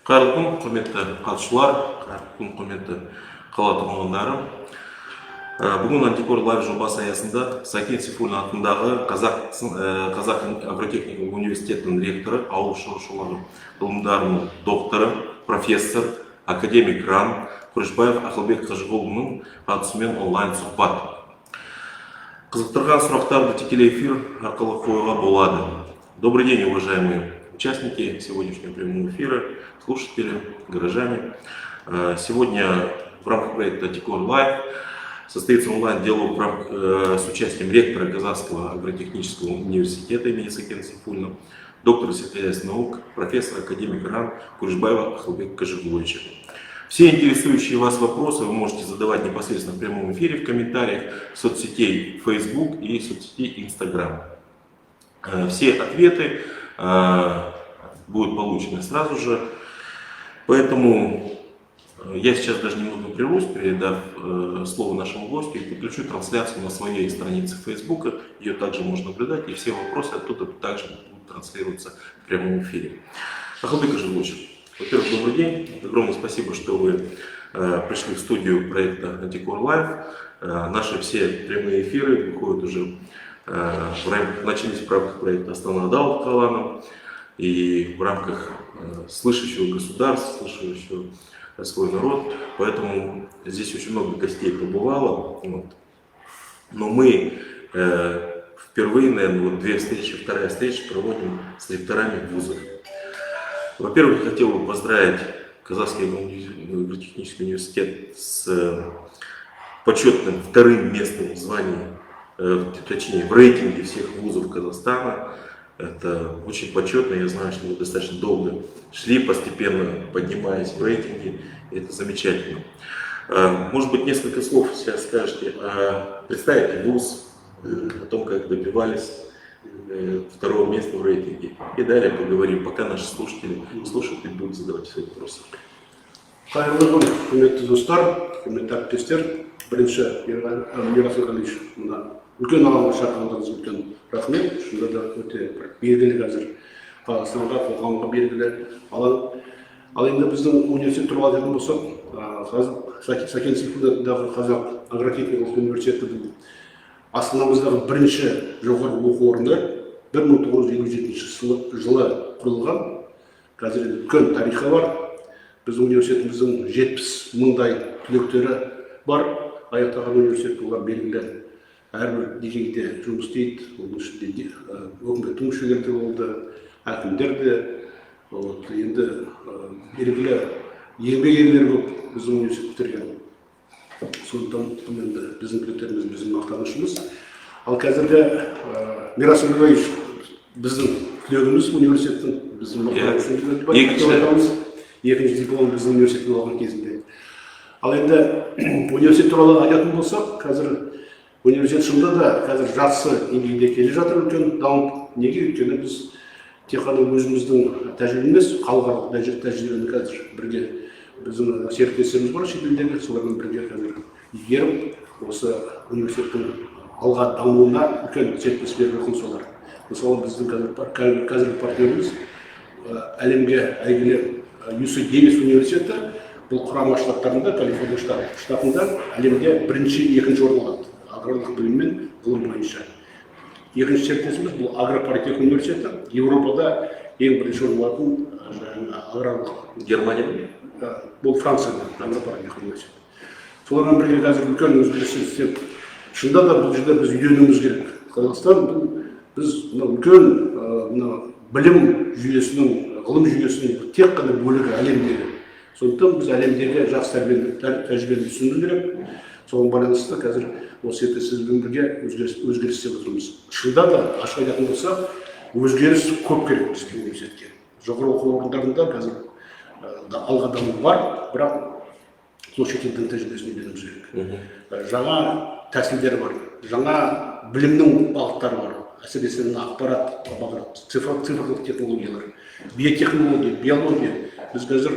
Қайырлы күн, құрметті қатысушылар, қайырлы күн, құрметті қала тұрғындары. Бүгін Антикор Лайв жобасы аясында Сәкен Сейфуллин атындағы Қазақ агротехникалық университетінің ректоры, ауыл шаруашылығы ғылымдарының докторы, профессор, академик РАН Күрішбаев Ақылбек Қажығұлының қатысуымен онлайн сұхбат. Қызықтырған сұрақтарды тікелей эфир арқылы қоюға болады. Добрый день, уважаемые участники сегодняшнего прямого эфира, слушатели, горожане. Сегодня в рамках проекта Антикор Лайв состоится онлайн-диалог с участием ректора Казахского агротехнического университета имени Сәкен Сейфуллина, доктора сельскохозяйственных наук, профессора, академика РАН Күрішбаева Ақылбека Қажығұловича. Все интересующие вас вопросы вы можете задавать непосредственно в прямом эфире, в комментариях соцсетей Facebook и соцсетей Instagram. Все ответы будут получены сразу же, поэтому я сейчас даже немного прервусь, передав слово нашему гостю, и подключу трансляцию на своей странице Facebook. Ее также можно наблюдать, и все вопросы оттуда также будут транслироваться в прямом эфире. Ақылбек Қажығұлович, во-первых, добрый день. Огромное спасибо, что вы пришли в студию проекта Антикор Лайв. Наши все прямые эфиры выходят уже, начались в рамках проекта Астана Адалов Каланом и в рамках слышащего государства, слышащего свой народ, поэтому здесь очень много гостей побывало. Вот. Но мы впервые, наверное, вторая встреча проводим с ректорами вузов. Во-первых, я хотел бы поздравить Казахский агротехнический университет с почетным вторым местом в звании, точнее в рейтинге всех вузов Казахстана. Это очень почетно, я знаю, что вы достаточно долго шли, постепенно поднимаясь в рейтинге, и это замечательно. Может быть, несколько слов сейчас скажете, представите вуз, о том, как добивались второго места в рейтинге, и далее поговорим, пока наши слушатели слушают и будут задавать свои вопросы. Қайырлы күн, құрметті достар, құрметті әріптестер. Бірінші, Мирас Ерғалиевич, үлкен алаңға шақырғандарыңыз үлкен рахмет. Шында да өте белгілі қазір Қазақстанға, қоғамға белгілі алаң. Ал енді біздің университет туралы айтатын болсақ, Сәкен Сейфуллиндағы Қазақ агротехникалық университеті астанамыздағы бірінші жоғары оқу орны 1957 жылы құрылған. Қазір үлкен тарихы бар. Біздің университетіміздің 70 мыңдай түлектері бар. Аяқтаған университет олар белгілі. Әрбір деңгейде жұмыс істейді. Оның ішінде өкіметтің мүшелері де болды, әкімдер де. Енді белгілі еңбек ерлері көп біздің университет бітірген. Сондықтан енді біздің түлектеріміз біздің мақтанышымыз. Ал қазіргі Мирас Ерғалиевич біздің түлегіміз университеттің, біздің мақтанышымыз. Екінші диплом біздің университеттің алған кезінде. Ал енді университет туралы айтатын болсақ, қазір университет шынында да қазір жақсы деңгейде келе жатыр, үлкен дамып. Неге? Өйткені біз тек қана өзіміздің тәжірибеміз, халықаралық тәжірибені қазір бірге біздің серіктестеріміз бар шетелдегі, солармен бірге қазір игеріп, осы университеттің алға дамуына үлкен серпіліс беріп жатқан солар. Мысалы біздің қазіргі партнеріміз әлемге әйгілі UC Дэвис университеті, бұл құрама штаттарында, Калифорния штатында әлемде бірінші, екінші орын алады аграрлық білім мен ғылым бойынша. Екінші серіктесіміз бұл Агропаритет университеті, Европада ең бірінші орын алатын аграрлық. Германия? Бұл Францияда Агропаритет университеті. Солармен бірге қазір үлкен өзгеріс істеп, шында да бұл жерде біз үйренуіміз керек. Қазақстан біз үлкен білім жүйесінің, ғылым жүйесінің тек қана бөлігі әлемдегі. Сондықтан біз әлемдегі жақсы тәжірибені түсіну керек. Соған байланысты қазір осы серіктестермен бірге өзгеріс істеп отырмыз. Шында да ашық айтатын болсақ, өзгеріс көп керек бізге университетке. Жоғары оқу орындарында қазір алға даму бар, бірақ сол шетелдің тәжірибесін үйренуіміз керек. Жаңа тәсілдер бар, жаңа білімнің бағыттары бар. Әсіресе ақпарат, цифрлық технологиялар, биотехнология, биология. Біз қазір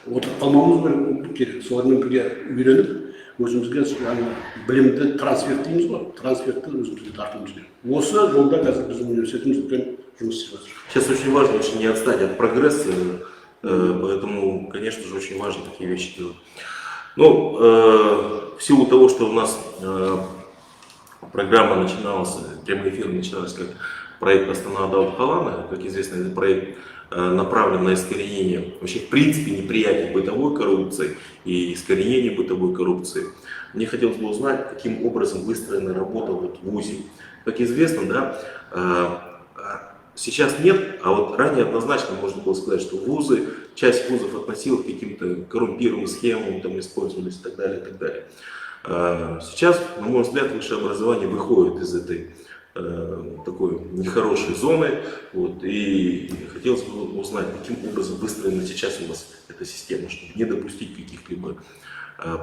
отырып қалмауымыз керек. Солармен бірге үйреніп, өзімізге білімді трансферттейміз ғой, трансфертті өзімізге тартуымыз керек. Осы жолда қазір біздің университетіміз үлкен жұмыс істеп жатыр. Сейчас очень важно не отстать от прогресса Поэтому, конечно же, очень важно такие вещи делать. Ну, в силу того, что у нас программа начиналась, прямой эфир начиналась как проект «Астана Адалт Халана». Как известно, этот проект направлен на искоренение, вообще в принципе, неприятия бытовой коррупции и искоренение бытовой коррупции. Мне хотелось бы узнать, каким образом выстроена работа вот в ВУЗе. Как известно, да, сейчас нет, а вот ранее однозначно можно было сказать, что вузы, часть вузов относилась к каким-то коррумпированным схемам, там использовались и так далее, и так далее. Сейчас, на мой взгляд, высшее образование выходит из этой такой нехорошей зоны. Вот, и хотелось бы узнать, каким образом выстроена сейчас у вас эта система, чтобы не допустить каких-либо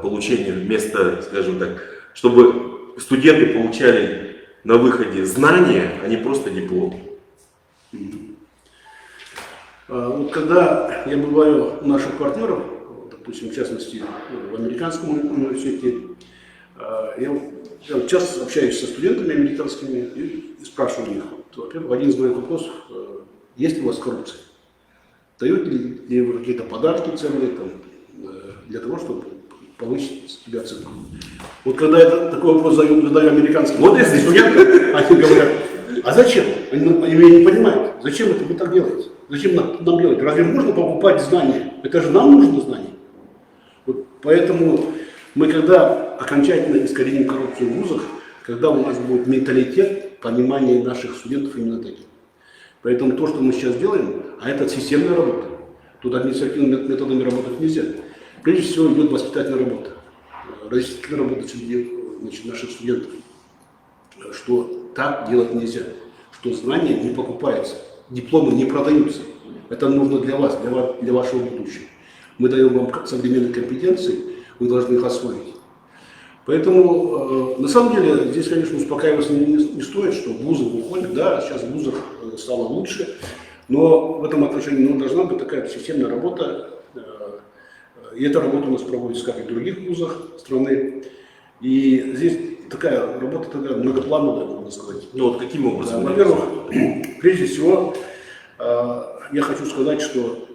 получения вместо, скажем так, чтобы студенты получали на выходе знания, а не просто диплом. Вот когда я бываю у наших партнеров, допустим, в частности, в американском университете, я часто общаюсь со студентами американскими и спрашиваю их, во-первых, один из моих вопросов, есть ли у вас коррупция? Даете ли вы какие-то подарки ценные там, для того, чтобы повысить себе оценку? Вот когда я такой вопрос задаю американским студентам, они говорят, а зачем? Они меня не понимают. Зачем это вы так делаете? Зачем нам делать? Разве можно покупать знания? Это же нам нужно знания. Вот поэтому мы когда окончательно искореним коррупцию в вузах, когда у нас будет менталитет, понимание наших студентов именно таким. Поэтому то, что мы сейчас делаем, а это системная работа. Тут административными методами работать нельзя. Прежде всего идет воспитательная работа, разъяснительная работа среди наших студентов, что так делать нельзя, что знания не покупаются, дипломы не продаются. Это нужно для вас, для вашего будущего. Мы даем вам современные компетенции, вы должны их освоить. Поэтому, на самом деле, здесь, конечно, успокаиваться не стоит, что вузы выходят, да, сейчас в вузах стало лучше, но в этом отношении должна быть такая системная работа, и эта работа у нас проводится, как и в других вузах страны, и здесь такая работа такая многоплановая, можно сказать. Ну вот каким образом? Да, во-первых, прежде всего, я хочу сказать, что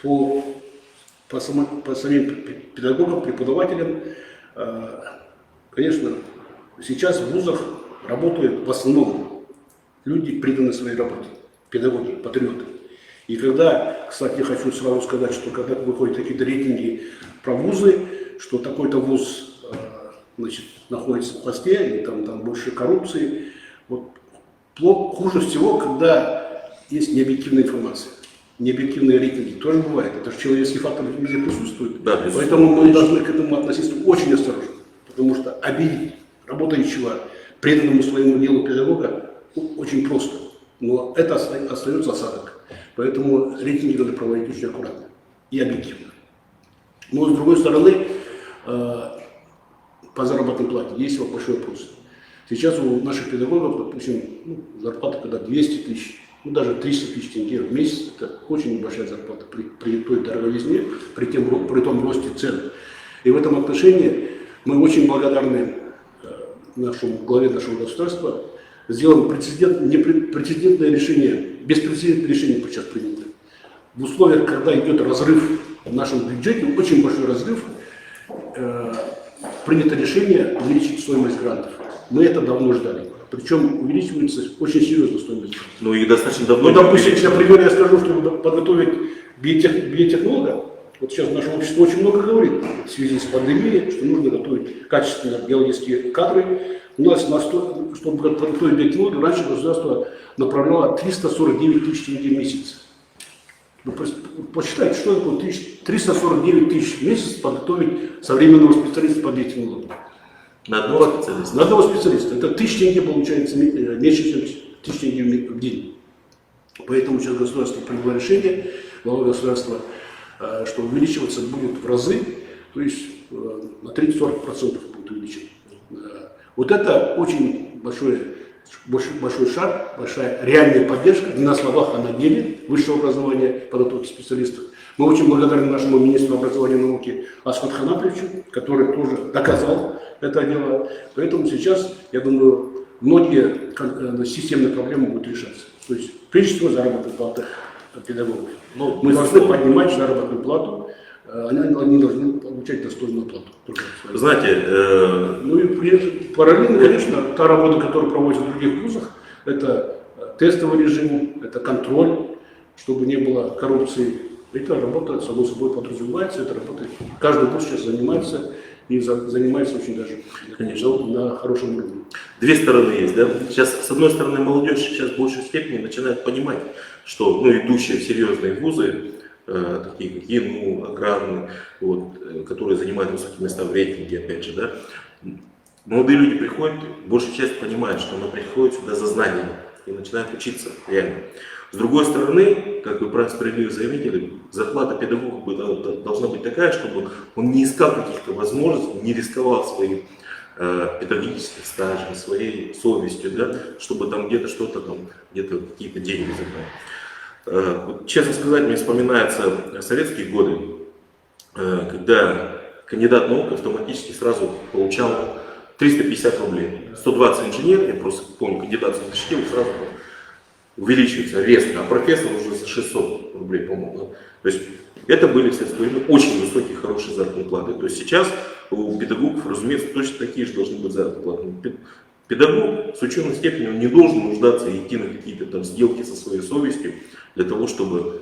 по самим педагогам, преподавателям, конечно, сейчас в вузах работают в основном люди, преданные своей работе, педагоги, патриоты. И когда, кстати, я хочу сразу сказать, что когда выходят какие-то рейтинги про вузы, что такой-то вуз значит, находится в хвосте, и там больше коррупции, вот, хуже всего, когда есть необъективная информация. Необъективные рейтинги тоже бывает. Это же человеческий фактор везде присутствует. Да, поэтому мы должны к этому относиться очень осторожно. Потому что обидеть работающего, преданному своему делу педагога очень просто. Но это остается осадок. Поэтому рейтинги надо проводить очень аккуратно и объективно. Но с другой стороны, по заработной плате есть большой вопрос. Сейчас у наших педагогов, допустим, зарплата когда 200 тысяч, даже 300 тысяч тенге в месяц, это очень небольшая зарплата при той дороговизне, при том росте цен. И в этом отношении мы очень благодарны главе нашего государства. Сделано прецедентное решение, беспрецедентное решение сейчас принято. В условиях, когда идет разрыв в нашем бюджете, очень большой разрыв, принято решение увеличить стоимость грантов. Мы это давно ждали. Причем увеличивается очень серьезно стоимость. Ну и достаточно давно. Ну, допустим, например, я скажу, чтобы подготовить биотехнолога, вот сейчас наше общество очень много говорит в связи с пандемией, что нужно готовить качественно биологические кадры. У нас, чтобы подготовить биотехнолога, раньше государство направляло 349 тысяч тенге в месяц. Вы посчитайте, что такое 349 тысяч в месяц подготовить современного специалиста по биотехнологии. На одного специалиста? На одного специалиста. Это 1000 тенге получается меньше, чем 1000 тенге в день. Поэтому сейчас государство приняло решение, глава государства, что увеличиваться будет в разы, то есть на 30-40% будет увеличено. Вот это очень большой шаг, большая реальная поддержка, не на словах, а на деле высшего образования, подготовки специалистов. Мы очень благодарны нашему министру образования и науки Асхат Ханаповичу, который тоже доказал это дело. Поэтому сейчас, я думаю, многие системные проблемы будут решаться. То есть, прежде всего, заработная плата педагогов. Ну, Мы должны поднимать заработную плату, они должны получать достойную плату. Знаете, Ну и параллельно, конечно, та работа, которую проводят в других вузах, это тестовый режим, это контроль, чтобы не было коррупции. Эта работа, само собой, подразумевается, эта работа. Каждый вуз сейчас занимается, и занимается очень даже, конечно, на хорошем уровне. две стороны есть, да? Сейчас, с одной стороны, молодежь сейчас в большей степени начинает понимать, что, ну, идущие в серьезные вузы, такие как ИНУ, аграрные, вот, которые занимают высокие места в рейтинге, опять же, да, молодые люди приходят, большая часть понимает, что она приходит сюда за знаниями и начинает учиться реально. С другой стороны, как вы правильно справедливо заметили, зарплата педагога должна быть такая, чтобы он не искал каких-то возможностей, не рисковал своим педагогическим стажем, своей совестью, да, чтобы там где-то что-то, там, где-то какие-то деньги забрать. Вот, честно сказать, мне вспоминаются советские годы, когда кандидат наук автоматически сразу получал 350 рублей. 120 инженер, я просто помню, кандидат защитил, сразу увеличивается резко, а профессор уже за 600 рублей, по-моему. То есть это были в советское время очень высокие, хорошие заработные платы. То есть сейчас у педагогов, разумеется, точно такие же должны быть заработные платы. Педагог с ученой степенью он не должен нуждаться и идти на какие-то там сделки со своей совестью для того, чтобы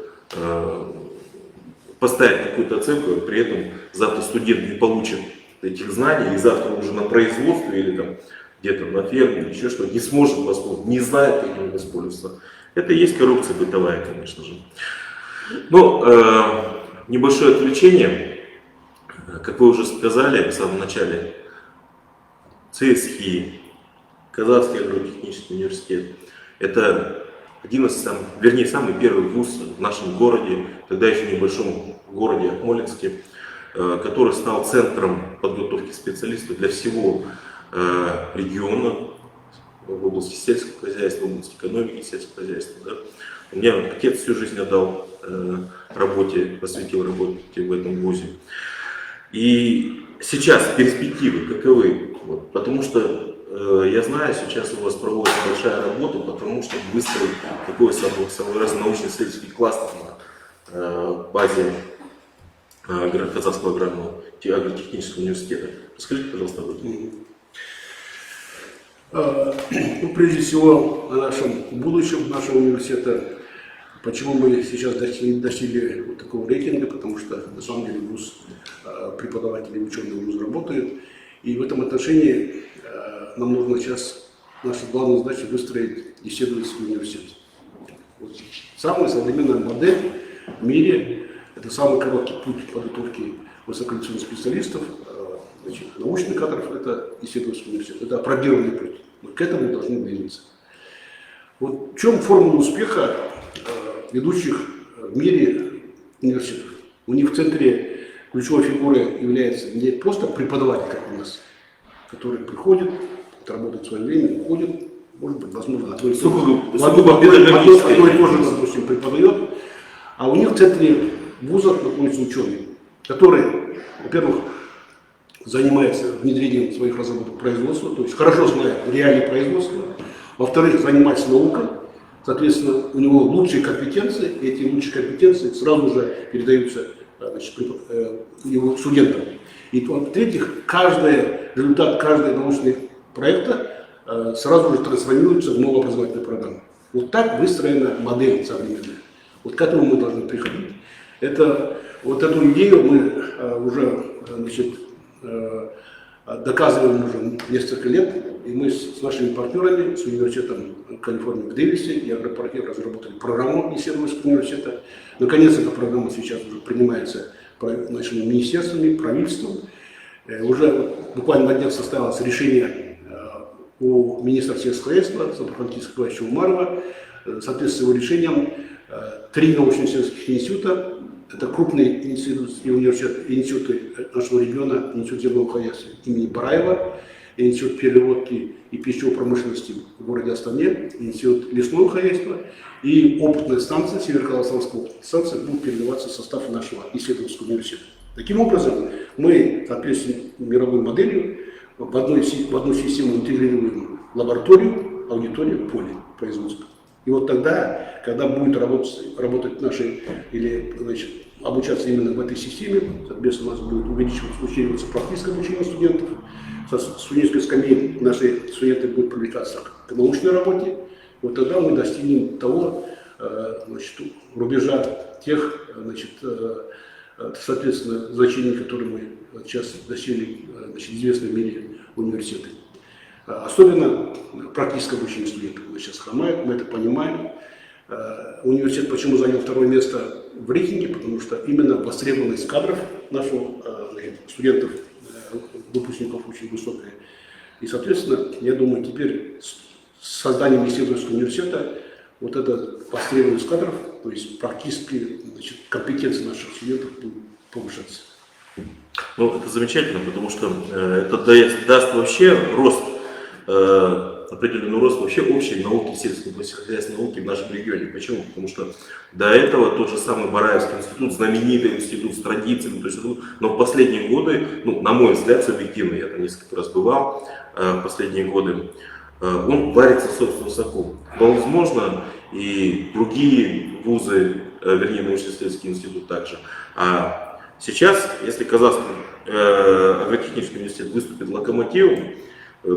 поставить какую-то оценку, и при этом завтра студент не получит этих знаний, и завтра уже на производстве или там где-то на ферме, или еще что-то, не сможет воспользоваться, не знает, как им воспользоваться. Это и есть коррупция бытовая, конечно же. Но небольшое отвлечение, как вы уже сказали в самом начале, ЦСХИ, Казахский агротехнический университет, это один из самых, вернее, самый первый вуз в нашем городе, тогда еще небольшом городе Акмолинске, который стал центром подготовки специалистов для всего региона в области сельского хозяйства, в области экономики сельского хозяйства. Да. У меня отец всю жизнь отдал работе, посвятил работе в этом вузе. И сейчас перспективы каковы? Вот, потому что я знаю, сейчас у вас проводится большая работа, потому что выстроить такой самый разный научно-исследовательский кластер на базе Казахского агротехнического университета. Расскажите, пожалуйста, об этом. Ну, прежде всего, о нашем будущем нашего университета. Почему мы сейчас достигли вот такого рейтинга? Потому что, на самом деле, вуз, преподаватели и ученые вуза работают. И в этом отношении нам нужно сейчас, наша главная задача, выстроить исследовательский университет. Вот. Самая современная модель в мире, это самый короткий путь подготовки высококвалифицированных специалистов, значит, научных кадров, это исследовательский университет. Это опробированный путь. Мы к этому должны двигаться. Вот в чем формула успеха ведущих в мире университетов? У них в центре ключевой фигурой является не просто преподаватель, как у нас, который приходит, работает в свое время, уходит, может быть, возможно, одно и то же, допустим, преподает, а у них в центре вуза находятся ученые, которые, во-первых, занимаются внедрением своих разработок в производство, то есть хорошо знают реалии производства, во-вторых, занимается наукой, соответственно, у него лучшие компетенции, и эти лучшие компетенции сразу же передаются, значит, его студентам. И в-третьих, результат каждого научного проекта сразу же трансформируется в новую образовательную программу. Вот так выстроена модель современная. Вот к этому мы должны приходить. Вот эту идею мы уже, значит, доказываем уже несколько лет, и мы с нашими партнерами, с университетом Калифорнии в Дэвисе и Агропарке разработали программу исследовательского университета. Наконец, эта программа сейчас уже принимается нашими министерствами, правительством. Уже буквально на днях состоялось решение у министра сельского хозяйства Сапархантиса Николаевича Умарова. Соответственно, его решением 3 научно-исследовательских института, это крупные институты нашего региона, Институт земного хозяйства имени Бараева, Институт переработки и пищевой промышленности в городе Астане, Институт лесного хозяйства и опытная станция, Северо-Казахстанская опытная станция, будут передаваться в состав нашего исследовательского университета. Таким образом, мы, соответственно, мировой моделью в одну систему интегрируем лабораторию, аудиторию, поле производства. И вот тогда, когда будет работать наши, или значит, обучаться именно в этой системе, соответственно, у нас будет усиливаться практическое обучение студентов, со студенческой скамьи наши студенты будут привлекаться к научной работе, вот тогда мы достигнем того, значит, рубежа тех, значит, соответственно, значений, которые мы сейчас достигли, значит, известные в мире университеты. Особенно практическое обучение студентов сейчас хромает, мы это понимаем. Университет почему занял второе место в рейтинге? Потому что именно востребованность кадров наших студентов, выпускников очень высокая. И, соответственно, я думаю, теперь с созданием исследовательского университета вот эта востребованность кадров, то есть практически, значит, компетенции наших студентов будут повышаться. Ну, это замечательно, потому что это даст вообще рост, определенный рост вообще общей науки, сельскохозяйственной науки в нашем регионе. Почему? Потому что до этого тот же самый Бараевский институт, знаменитый институт с традициями, то есть, но в последние годы, ну, на мой взгляд, субъективно, я там несколько раз бывал в последние годы, он варится в собственном соку. Но, возможно, и другие вузы, вернее, научно-исследовательский институт также. А сейчас, если Казахский агротехнический университет выступит локомотивом,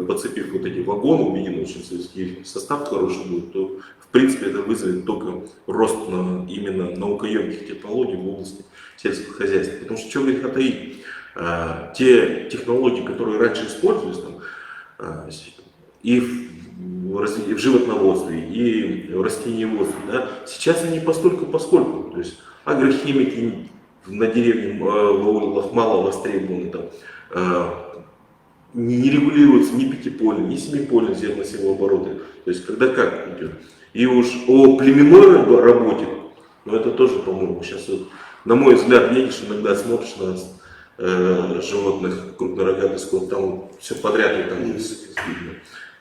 подцепив вот эти вагоны, увидим научно-исследовательский состав хороший будет, то, в принципе, это вызовет только рост именно наукоемких технологий в области сельского хозяйства. Потому что, что греха таить, те технологии, которые раньше использовались, там, и в животноводстве, и в растениеводстве, да, сейчас они постольку-поскольку. То есть агрохимики на деревне мало востребованы, там, не регулируются ни пятипольные, ни семипольные зерно-севообороты. То есть когда как идет. И уж о племенной работе, но это тоже, по-моему, сейчас, на мой взгляд, едешь иногда, смотришь на животных крупнорогатых скот, там все подряд, и там видно.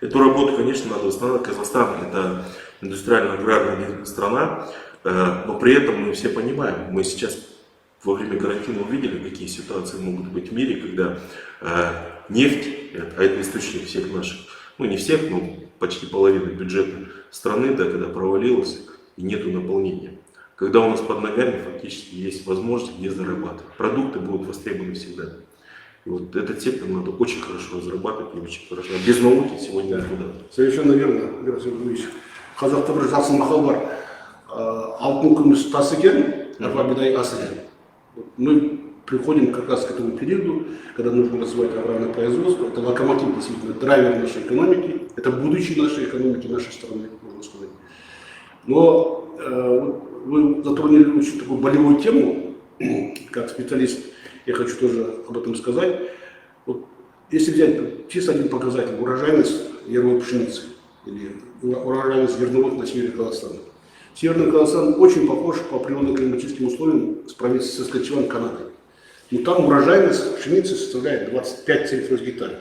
Эту работу, конечно, надо восстанавливать. Казахстан — это индустриально-аграрная страна, но при этом мы все понимаем, мы сейчас во время карантина увидели, какие ситуации могут быть в мире, когда нефть, а это источник всех наших, ну не всех, но почти половины бюджета страны, да, когда провалилась и нету наполнения. Когда у нас под ногами фактически есть возможность где зарабатывать. Продукты будут востребованы всегда. И вот этот сектор надо очень хорошо разрабатывать и очень хорошо. Без науки сегодня никуда. Совершенно верно, Герасим Юрьевич. Қазақта бір жақсы мақал бар. Алтын күміс тас екен, арпа бидай ас екен. Мы приходим как раз к этому периоду, когда нужно развивать аграрное производство. Это локомотив, действительно, драйвер нашей экономики. Это будущее нашей экономики, нашей страны, можно сказать. Но вы затронули очень такую болевую тему, как специалист. Я хочу тоже об этом сказать. Вот, если взять чисто один показатель, урожайность яровой пшеницы или урожайность зерновых на севере Казахстана. Северный Казахстан очень похож по природно-климатическим условиям с провинцией Saskatchewan, Канадой. Но там урожайность пшеницы составляет 25 центнеров гектара.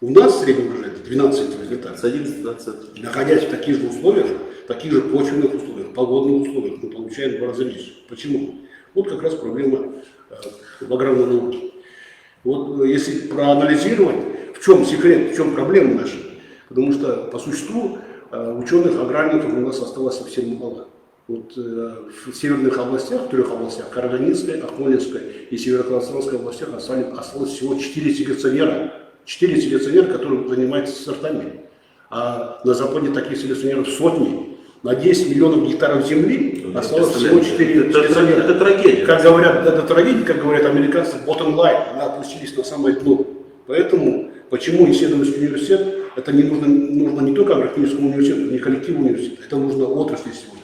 У нас средняя урожайность 12 центнеров гектара. С 11-12. Находясь в таких же условиях, таких же почвенных условиях, погодных условиях, мы получаем в 2 раза меньше. Почему? Вот как раз проблема в аграрной науке. Вот если проанализировать, в чем секрет, в чем проблема наша, потому что по существу ученых, аграрников у нас осталось совсем мало. Вот в северных областях, в 3 областях, Караганинской, Акмолинской и Северо-Казахстанской областях осталось всего 4 селекционера. 4 селекционера, которые занимаются сортами. А на Западе таких селекционеров сотни. На 10 миллионов гектаров земли осталось всего 4 селекционера. Это трагедия. Как говорят, это трагедия, как говорят американцы, bottom line, мы опустились на самое дно. Поэтому, почему исследовательский университет, это не нужно не только агрохимическому университету, не коллективу университета, это нужно отрасли сегодня.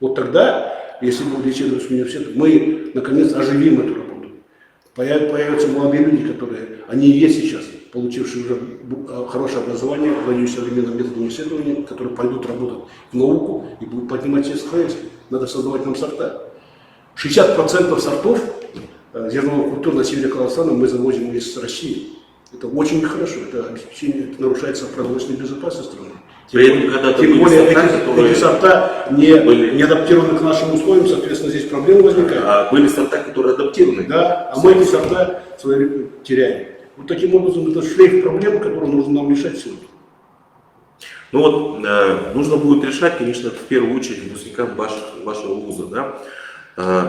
Вот тогда, если будет исследовательский университет, мы наконец оживим эту работу. Появятся молодые люди, которые, они и есть сейчас, получившие уже хорошее образование, владеющие современным методом исследования, которые пойдут работать в науку и будут поднимать сельское хозяйство. Надо создавать нам сорта. 60% сортов зерновых культур на севере Казахстана мы завозим из России. Это очень нехорошо, это обеспечение, это нарушается продовольственной безопасности страны. Тем более эти сорта не адаптированы к нашим условиям, соответственно, здесь проблемы возникают. А были сорта, которые адаптированы. Да, а мы эти сорта свои теряем. Вот таким образом это шлейф проблем, которые нужно нам решать сегодня. Ну вот, нужно будет решать, конечно, в первую очередь выпускникам вашего вуза. Да?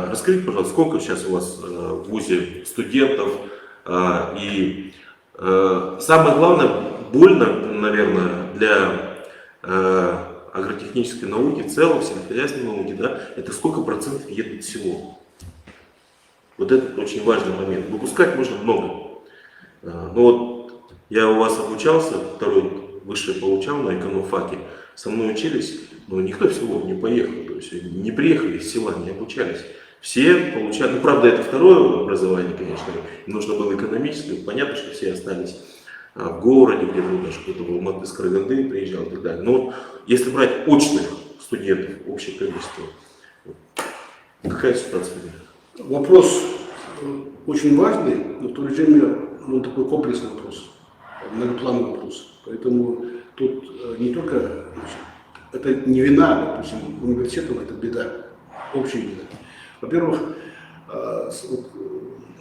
Расскажите, пожалуйста, сколько сейчас у вас в вузе студентов? И самое главное, больно, наверное, для агротехнической науки, в целом, сельскохозяйственной науки, да, это сколько процентов едут в село. Вот это очень важный момент. Выпускать можно много. Ну вот, я у вас обучался, второй высшее получал на экономфаке, со мной учились, но никто в село не поехал, то есть не приехали из села, не обучались. Все получали, ну правда это второе образование, конечно, нужно было экономическое, понятно, что все остались в городе, где был даже кто-то в Алматы, с Караганды приезжал и так далее. Но если брать очных студентов, общее количество, какая ситуация? Вопрос очень важный, но в то же время он такой комплексный вопрос, многоплановый вопрос. Поэтому тут не только, это не вина, допустим, университетов, это беда, общая беда. Во-первых,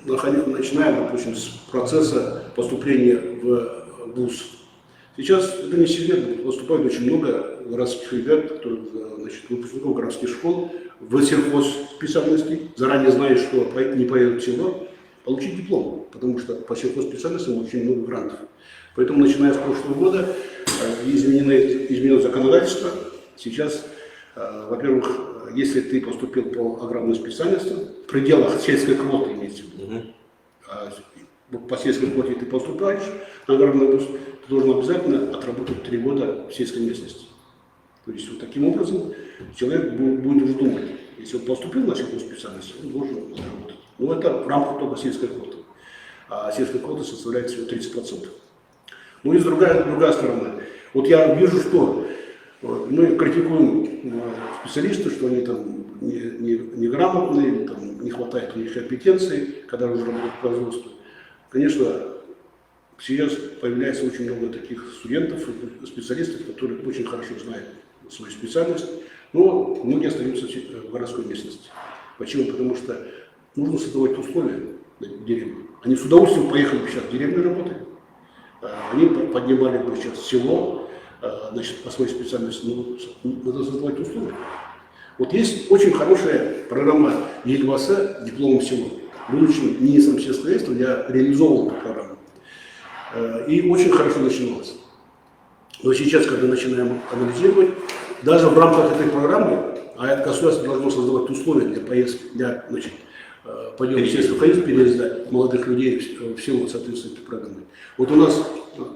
начиная, допустим, с процесса поступления в ВУЗ. Сейчас это не секрет, поступает очень много городских ребят, которые, значит, выпускников городских школ в сельхозспециальности, заранее зная, что не поедут в село, получить диплом, потому что по сельхозспециальностям очень много грантов. Поэтому, начиная с прошлого года, изменилось законодательство. Сейчас, во-первых, если ты поступил по аграрным специальностям, в пределах сельской квоты имеется в виду, по сельской квоте ты поступаешь на аграрный вуз, ты должен обязательно отработать 3 года в сельской местности. То есть вот таким образом человек будет уже думать, если он поступил на сельскую специальность, он должен отработать. Но это в рамках только сельской квоты. А сельская квота составляет всего 30%. Ну и другая сторона. Вот я вижу, что мы критикуем специалистов, что они там неграмотные, там, не хватает у них компетенции, когда уже работают в производстве. Конечно, сейчас появляется очень много таких студентов, специалистов, которые очень хорошо знают свою специальность, но многие остаются в городской местности. Почему? Потому что нужно создавать условия в деревне. Они с удовольствием поехали бы сейчас в деревню работать, они поднимали бы сейчас село, значит, по своей специальности, но надо создавать условия. Вот есть очень хорошая программа ЕГВАСа «Дипломом в село». Будучи министром сельского хозяйства, я реализовал эту программу. И очень хорошо начиналось. Но сейчас, когда начинаем анализировать, даже в рамках этой программы, а это государство должно создавать условия для поездки, для, значит, подъема сельского хозяйства, переезда молодых людей в село, соответственно, этой программы. Вот у нас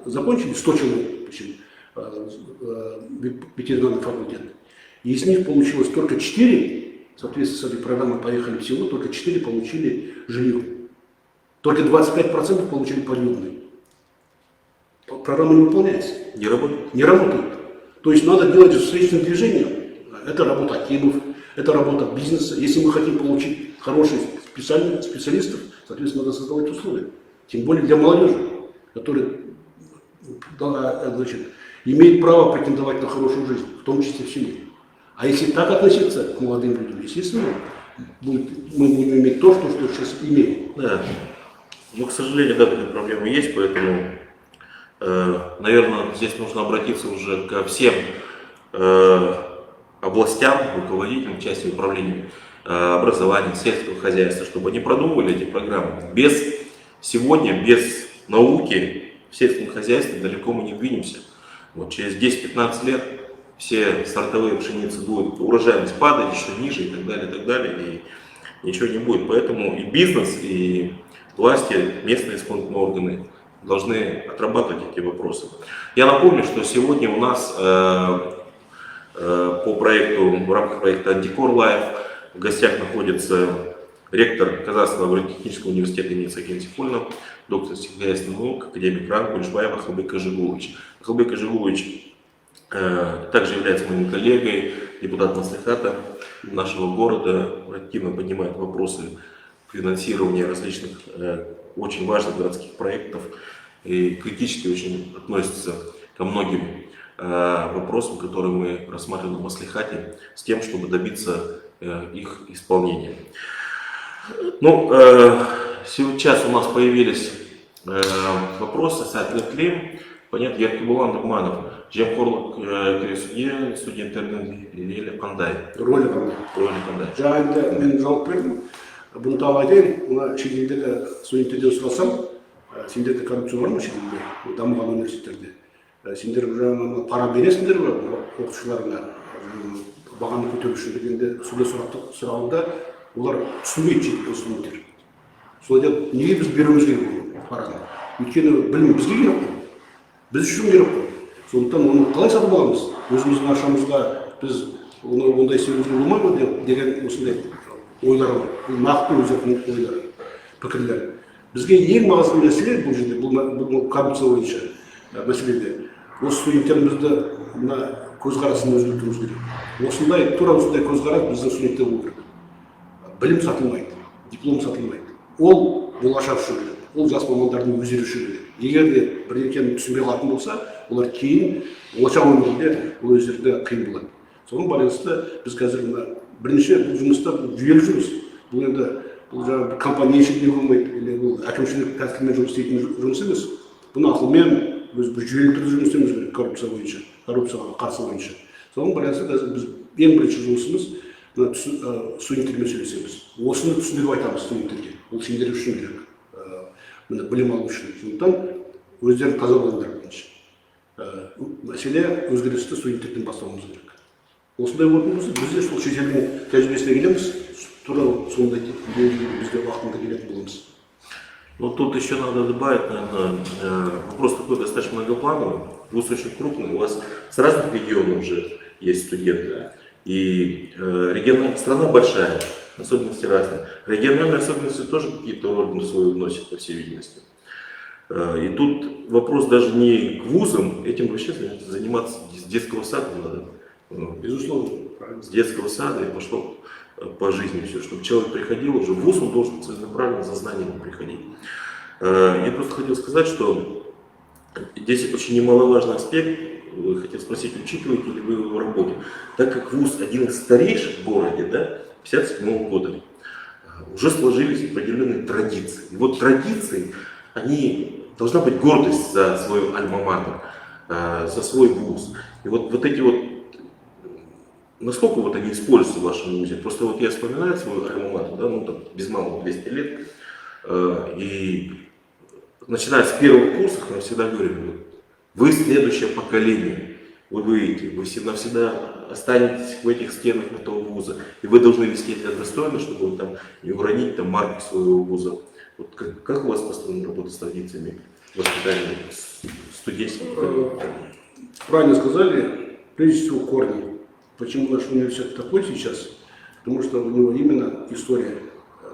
закончили 100 человек, ветеринарный факультет. И из них получилось только 4, в соответствии с этой программой поехали в село, только 4 получили жилье. Только 25% получили подъемные. Программа не выполняется. Не работает? Не работает. То есть надо делать встречным движением. Это работа акимов, это работа бизнеса. Если мы хотим получить хороших специалистов, соответственно, надо создавать условия. Тем более для молодежи, которая, значит, имеет право претендовать на хорошую жизнь, в том числе в селе. А если так относиться к молодым людям, естественно, мы будем иметь то, что сейчас имеем. Да. Ну, к сожалению, да, такая проблема есть, поэтому, наверное, здесь нужно обратиться уже ко всем областям, руководителям части управления образования, сельского хозяйства, чтобы они продумывали эти программы. Сегодня без науки в сельском хозяйстве далеко мы не двинемся. Вот через 10-15 лет все сортовые пшеницы будут, урожайность падать еще ниже и так далее, и ничего не будет. Поэтому и бизнес, и власти, местные исполнительные органы должны отрабатывать эти вопросы. Я напомню, что сегодня у нас в рамках проекта Антикор Лайф в гостях находится ректор Казахстанского агротехнического университета имени Сакен Сейфуллина, доктор сельскохозяйственных наук, академик РАН Кулешбаев Ахалбек Кажигулович. Ахалбек Кажигулович также является моим коллегой, депутат Маслихата нашего города, активно поднимает вопросы финансирования различных очень важных городских проектов и критически очень относится ко многим вопросам, которые мы рассматриваем в Маслихате, с тем, чтобы добиться их исполнения. Ну, сейчас у нас появились вопросы, Садлыклим, понятно, Еркебулан Нурманов. жемқорлық күресуге студенттердің елі қандай? Рөлі қандай? Рөлі қандай? Жаңа енді мен жауап бердім. Бұны тағы айтайын, мына шетелдегі студенттерден сұрасам, сендерде коррупция бар ма шетелде, дамыған университеттерде? Сендер жаңағы пара бересіңдер бе оқушыларына, бағаны көтеру үшін дегенде сұрағанда олар түсінбейді шетелдегі студенттер. Сол деп неге біз беруіміз керек ол параны? Өйткені білім бізге керек қой, біз үшін керек қой. Сондықтан оны қалай сатып аламыз? Өзіміздің ақшамызға біз ондай істеуімізге болмай ма деген осындай ойлар бар. Бұл нақты өздерінің ойлары, пікірлері. Бізге ең маңызды мәселе бұл жерде, бұл коррупция бойынша мәселеде. Осы студенттерімізді мына көзқарасын өзгертуіміз керек. Тура осындай көзқарас біздің студенттер болу керек. Білім сатылмайды, диплом сатылмайды. Ол болашақ үшін керек. Ол жас мамандардың өздері үшін керек. Егер де бірдеңені түсінбей қалатын болса, олар кейін болашақ өмірінде ол өздеріне қиын болады. Соған байланысты біз қазір бірінші бұл жұмыста жүйелі жұмыс. Бұл енді жаңағы компания ішінде болмайды, или бұл әкімшілік тәртібімен жұмыс істейтін жұмыс емес. Бұны ақылмен біз жүйелі түрде жұмыс істеуіміз керек коррупция бойынша, коррупцияға қарсы бойынша. Соған байланысты қазір біз ең бірінші жұмысымыз студенттермен сөйлесеміз. Осыны түсіндіріп айтамыз студенттерге. Ол сендер үшін керек. Білім алу үшін. Сондықтан өздерін таза болыңдар бірінші. Мәселе өзгерісті студенттерден бастауымыз керек. Осындай болатын болса, біз де сол шетелдің тәжірибесіне келеміз, тура сондай бізге уақытында келетін боламыз. Ну, тут еще надо добавить, наверное, вопрос такой достаточно многоплановый. Вуз очень крупный, у вас с разных регионов уже есть студенты. И страна большая, особенности разные. Региональные особенности тоже какие-то роль свою вносят, по всей видимости. И тут вопрос даже не к вузам, этим вообще заниматься с детского сада надо. Безусловно, правильно. С детского сада и пошло по жизни все, чтобы человек приходил уже в вуз, он должен целенаправленно за знаниями приходить. Я просто хотел сказать, что здесь очень немаловажный аспект, хотел спросить, учитываете ли вы его в работе, так как вуз один из старейших в городе, да, 1957 года, уже сложились определенные традиции. И вот традиции, они должна быть гордость за свой альма-матер, за свой вуз. И вот эти вот насколько вот они используются в вашем вузе? Просто вот я вспоминаю свою альма-матер, да, ну там без малого 200 лет, и начиная с первых курсов, нам всегда говорили, вы следующее поколение, вы выйдете, вы навсегда останетесь в этих стенах этого вуза, и вы должны вести это достойно, чтобы там не уронить там марки своего вуза. Вот как у вас построена работа с традициями воспитания студенческих? Правильно сказали, прежде всего корни. Почему наш университет такой сейчас? Потому что у него именно история.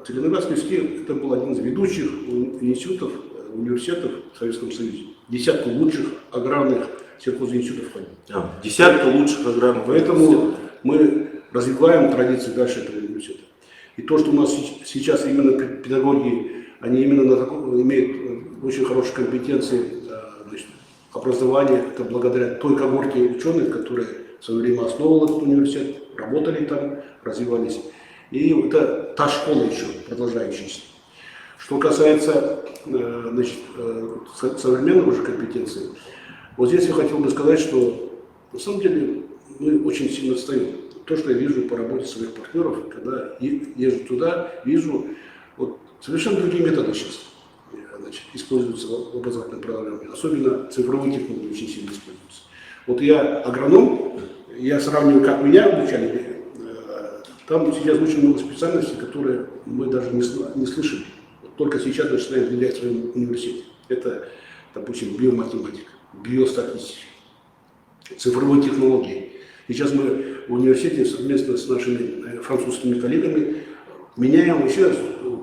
Целиноградский университет это был один из ведущих институтов, университетов в Советском Союзе. Десятку лучших аграрных сельхозинститутов входит. Десятка лучших аграрных. Поэтому мы развиваем традиции дальше этого университета. И то, что у нас сейчас именно педагоги, они именно имеют очень хорошие компетенции, значит, образование, это благодаря той когорте ученых, которые в свое время основал этот университет, работали там, развивались. И это та школа еще продолжающаяся. Что касается значит, современных уже компетенций, вот здесь я хотел бы сказать, что на самом деле мы очень сильно отстаем. То, что я вижу по работе своих партнеров, когда езжу туда, вижу вот, совершенно другие методы сейчас значит, используются в образовательной программе. Особенно цифровые технологии очень сильно используются. Вот я агроном, я сравниваю, как меня обучали, там сейчас очень много специальностей, которые мы даже не слышали. Вот только сейчас начинаем внедрять в своем университете. Это, допустим, биоматематика, биостатистика, цифровые технологии. Сейчас мы в университете совместно с нашими французскими коллегами меняем вообще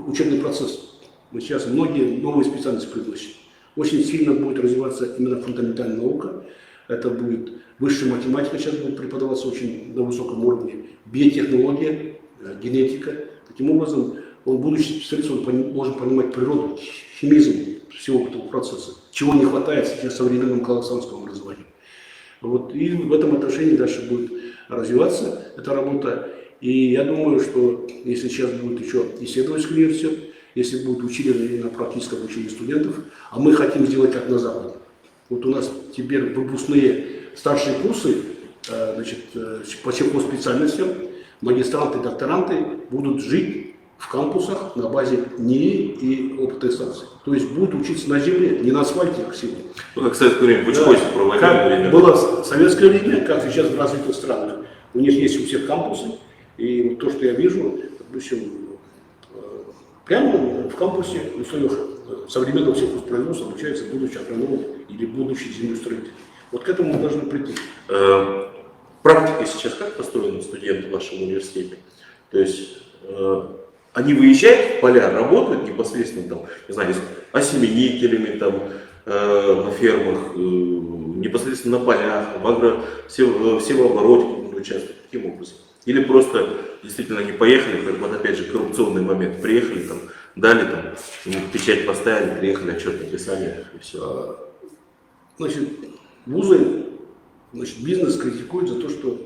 учебный процесс. Мы сейчас многие новые специальности произносим. Очень сильно будет развиваться именно фундаментальная наука. Это будет высшая математика, сейчас будет преподаваться очень на высоком уровне. Биотехнология, генетика. Таким образом, он, будучи специалистом, он должен понимать природу, химизм всего этого процесса, чего не хватает сейчас в современном казахстанском образовании. Вот, и в этом отношении дальше будет развиваться эта работа. И я думаю, что если сейчас будет еще исследовательский университет, если будет учреждение на практическом обучении студентов, а мы хотим сделать как на Западе. Вот у нас теперь выпускные старшие курсы, значит, по сельхозспециальностям, магистранты, докторанты будут жить в кампусах на базе НИИ и опытной станции. То есть будут учиться на земле, не на асфальте, как сегодня. Ну, как в советское время, в учхозе проводили Как время. было в советское время, как сейчас в развитых странах. У них есть у всех кампусы, и то, что я вижу, допустим, прямо в кампусе, в условиях современного сельхозпроизводства обучается будущий агроном или будущий землеустроитель. Вот к этому мы должны прийти. Практика сейчас как построена студенты в вашем университете? То есть они выезжают в поля, работают непосредственно там, не знаю, осеменителями там, на фермах, непосредственно на полях, в севообороте участвуют, таким образом. Или просто действительно они поехали, как вот опять же коррупционный момент, приехали там, дали там, печать поставили, приехали, отчет написали и все. Значит, вузы, значит, бизнес критикует за то, что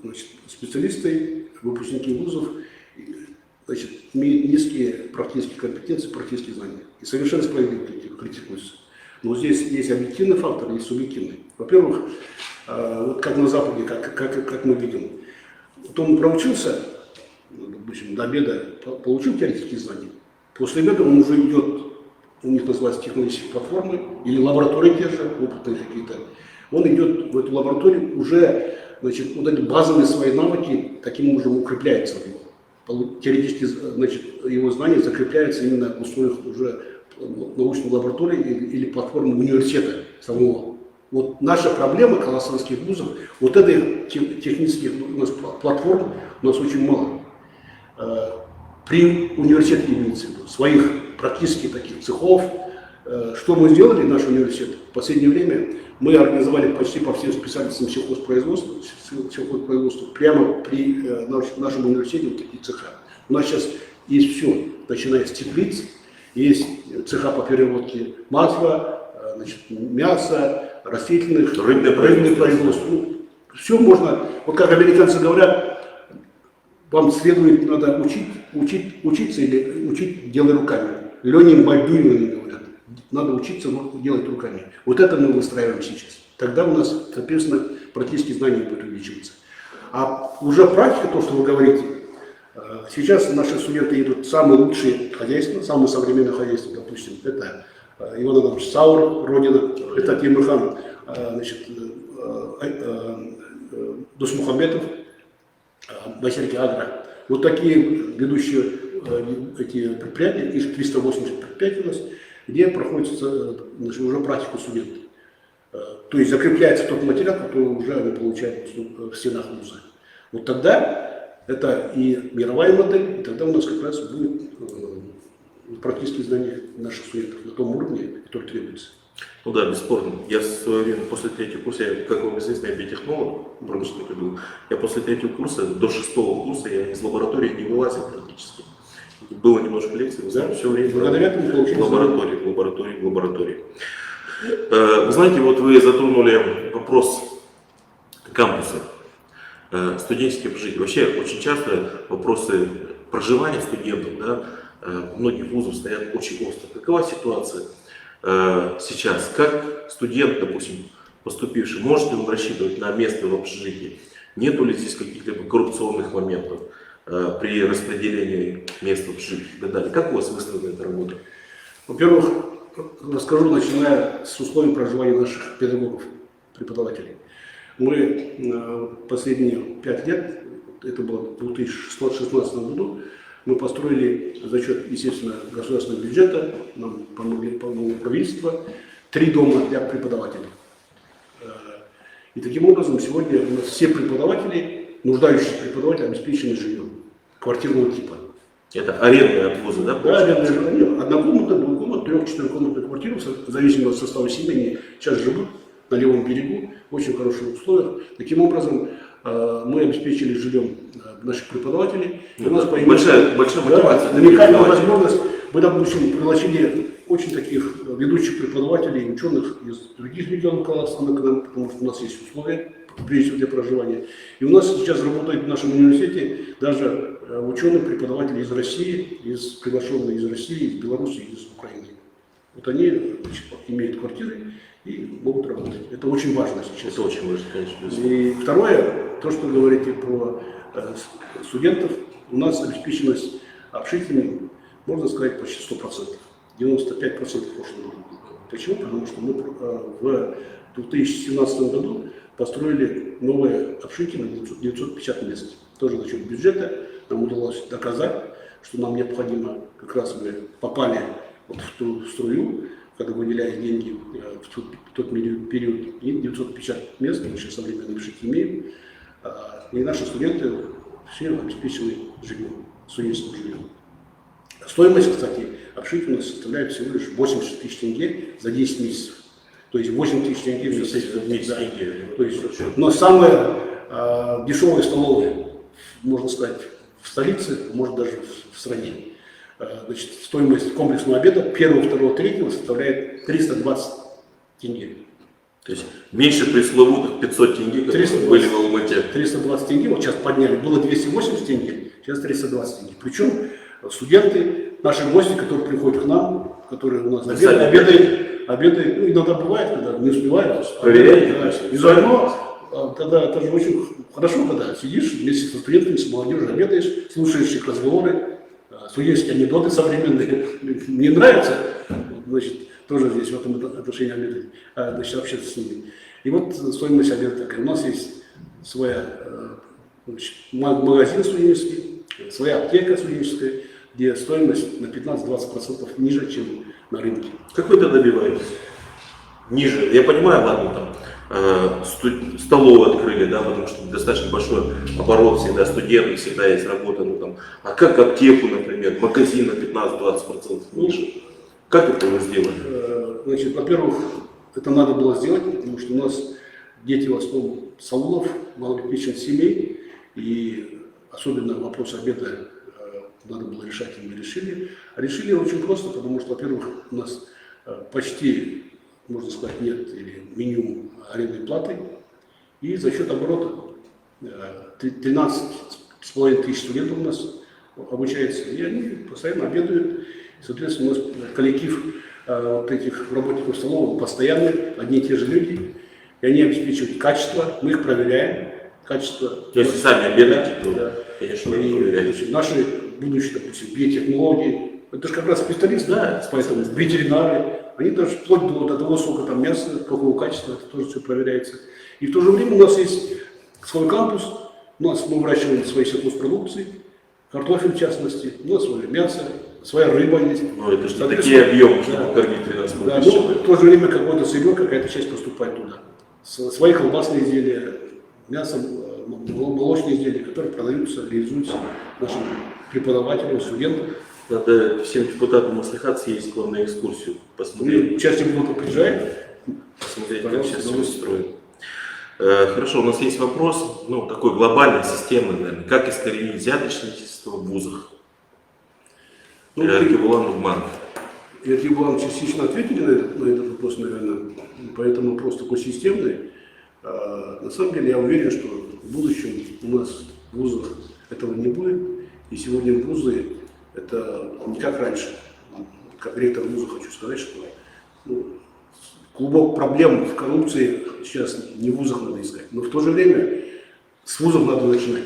значит, специалисты, выпускники вузов, значит, имеют низкие практические компетенции, практические знания. И совершенно справедливо критикуются. Но здесь есть объективный фактор, есть субъективный. Во-первых, вот как на Западе, как мы видим, вот он проучился, допустим, до обеда получил теоретические знания. После обеда он уже идет, у них называются технологические платформы, или лаборатории те же, опытные какие-то. Он идет в эту лабораторию, уже, значит, вот эти базовые свои навыки таким образом укрепляются. Теоретически, значит, его знания закрепляются именно в условиях уже научной лаборатории или платформы университета самого. Вот наша проблема казахстанских вузов, вот этих технических у нас платформ у нас очень мало. При университете имеется в виду, своих практически таких цехов. Что мы сделали, наш университет? В последнее время мы организовали почти по всем специальностям сельхозпроизводства прямо при нашем университете вот такие цеха. У нас сейчас есть все, начиная с теплиц, есть цеха по переработке масла, значит, мяса, растительных, рыбных производств. Ну, все можно, вот как американцы говорят, вам следует, надо учиться или учить делай руками. Learning by doing, они говорят. Надо учиться делать руками. Вот это мы выстраиваем сейчас. Тогда у нас, соответственно, практические знания будут увеличиваться. А уже практика, то, что вы говорите, сейчас наши студенты идут в самые лучшие хозяйства, самые современные хозяйства, допустим, это Иван Адамович Саур, родина, это Тимирхан, значит, Дусмухамбетов, Байсерки Агро. Вот такие ведущие эти предприятия, их 380 предприятий у нас, где проходит уже практику студентов. То есть закрепляется тот материал, который уже они получают в стенах вуза. Вот тогда это и мировая модель, и тогда у нас как раз будет практические знания наших студентов на том уровне, который требуется. Ну да, бесспорно. Я в свое время после третьего курса, как вам известно, я биотехнолог, промышленный был. Я после третьего курса до 6-го курса я из лаборатории не вылазил практически. Было немножко лекций, вы знаете, все время благодаря этому получилось лаборатории. Вы знаете, вот вы затронули вопрос кампуса, студенческие общежития. Вообще очень часто вопросы проживания студентов, да, многих вузов стоят очень остро. Какова ситуация сейчас? Как студент, допустим, поступивший, может ли он рассчитывать на место в общежитии? Нету ли здесь каких-либо коррупционных моментов при распределении мест в общежитии и так далее? Как у вас выстроена эта работа? Во-первых, расскажу, начиная с условий проживания наших педагогов, преподавателей. Мы последние 5 лет, это было в 2016 году, мы построили за счет, естественно, государственного бюджета, нам помогло правительство, 3 дома для преподавателей. И таким образом сегодня у нас все преподаватели, нуждающиеся преподаватели, обеспечены жильем квартирного типа. Это арендные от вуза, да? Да, арендное жилье. Однокомнатная, двухкомнатная, 3-4-комнатная квартира, в зависимости от состава семьи, сейчас живут на левом берегу, в очень хороших условиях. Таким образом, мы обеспечили жильем наших преподавателей. И у нас появилась большая мотивация. Уникальная возможность. Мы, допустим, пригласили очень таких ведущих преподавателей, ученых из других регионов Казахстана к нам, потому что у нас есть условия, прежде всего, для проживания. И у нас сейчас работает в нашем университете даже ученые преподаватели из России, приглашенные из России, из Беларуси, из Украины. Вот они, значит, имеют квартиры и могут работать. Это очень важно сейчас. Это очень важно, конечно. И второе, то, что вы говорите про студентов, у нас обеспеченность обшитиями, можно сказать, почти 100%. 95% в прошлом году. Почему? Потому что мы в 2017 году построили новое обшитие на 950 мест. Тоже за счет бюджета нам удалось доказать, что нам необходимо, как раз мы попали вот в ту струю, когда выделяли деньги в тот период, и 950 мест, мы сейчас современные обшития имеем, и наши студенты все обеспечены жильем, студенческим жильем. Стоимость, кстати, обшития у нас составляет всего лишь 80 тысяч тенге за 10 месяцев. То есть 8 тысяч тенге в месяц. Да. То есть, но самые дешевые столовые, можно сказать, в столице, может даже в стране. Значит, стоимость комплексного обеда первого, второго, третьего составляет 320 тенге. То есть меньше пресловутых 500 тенге, которые были в Алмате. 320 тенге, вот сейчас подняли, было 280 тенге, сейчас 320 тенге. Причем студенты, наши гости, которые приходят к нам, которые у нас обедают, ну, иногда бывает, когда не успевают. Проверяете? И заодно, тогда это же очень хорошо, когда сидишь вместе со студентами, с молодежью, обедаешь, слушаешь их разговоры, студенческие анекдоты современные. Мне нравится, значит, тоже здесь в этом отношении обедать, значит, общаться с ними. И вот стоимость обеда такая. У нас есть своя, значит, магазин студенческий, своя аптека студенческая, где стоимость на 15-20% ниже, чем на рынке. Как вы это добиваетесь? Ниже. Я понимаю, ладно, там столовую открыли, да, потому что достаточно большой оборот всегда, студенты всегда есть работа, ну, там, а как аптеку, например, магазин на 15-20% ниже? Как это вы сделали? Значит, во-первых, это надо было сделать, потому что у нас дети в основном с аулов, малообеспеченных семей, и особенно вопрос обеда надо было решать, и мы решили. А решили очень просто, потому что, во-первых, у нас почти, можно сказать, нет или минимум арендной платы, и за счет оборота 13,5 тысяч студентов у нас обучается, и они постоянно обедают. Соответственно, у нас коллектив вот этих работников столовых постоянный, одни и те же люди, и они обеспечивают качество, мы их проверяем, качество. Если сами обедаете, то, да, конечно, и, проверяете. наши будущие, допустим, биотехнологии, это же как раз специалисты, Да, поэтому ветеринары, они даже вплоть до того сока, там мяса, какого качества, это тоже все проверяется. И в то же время у нас есть свой кампус, у нас мы выращиваем свои сельхозпродукции, картофель в частности, у нас свое мясо, своя рыба есть. Ну, это же такие объемы, чтобы кормить 13 да, тысяч ну, человек. в то же время какое-то сырье, какая-то часть поступает туда. Свои колбасные изделия, мясо, молочные изделия, которые продаются, реализуются нашим преподавателям, студентам. Надо всем депутатам маслихат съездить к вам на экскурсию, посмотреть, Часть блока приезжает. посмотреть, как сейчас все устроено. Хорошо, у нас есть вопрос, ну, такой глобальный, системный, наверное. Как искоренить взяточничество в вузах? Эркебулан Нугманов. Эркебулан частично ответили на этот вопрос, наверное, поэтому вопрос такой системный. На самом деле я уверен, что в будущем у нас в вузах этого не будет. И сегодня вузы это не как раньше. Как ректор вуза хочу сказать, что клубок проблем в коррупции сейчас не в вузах надо искать. Но в то же время с вузов надо начинать.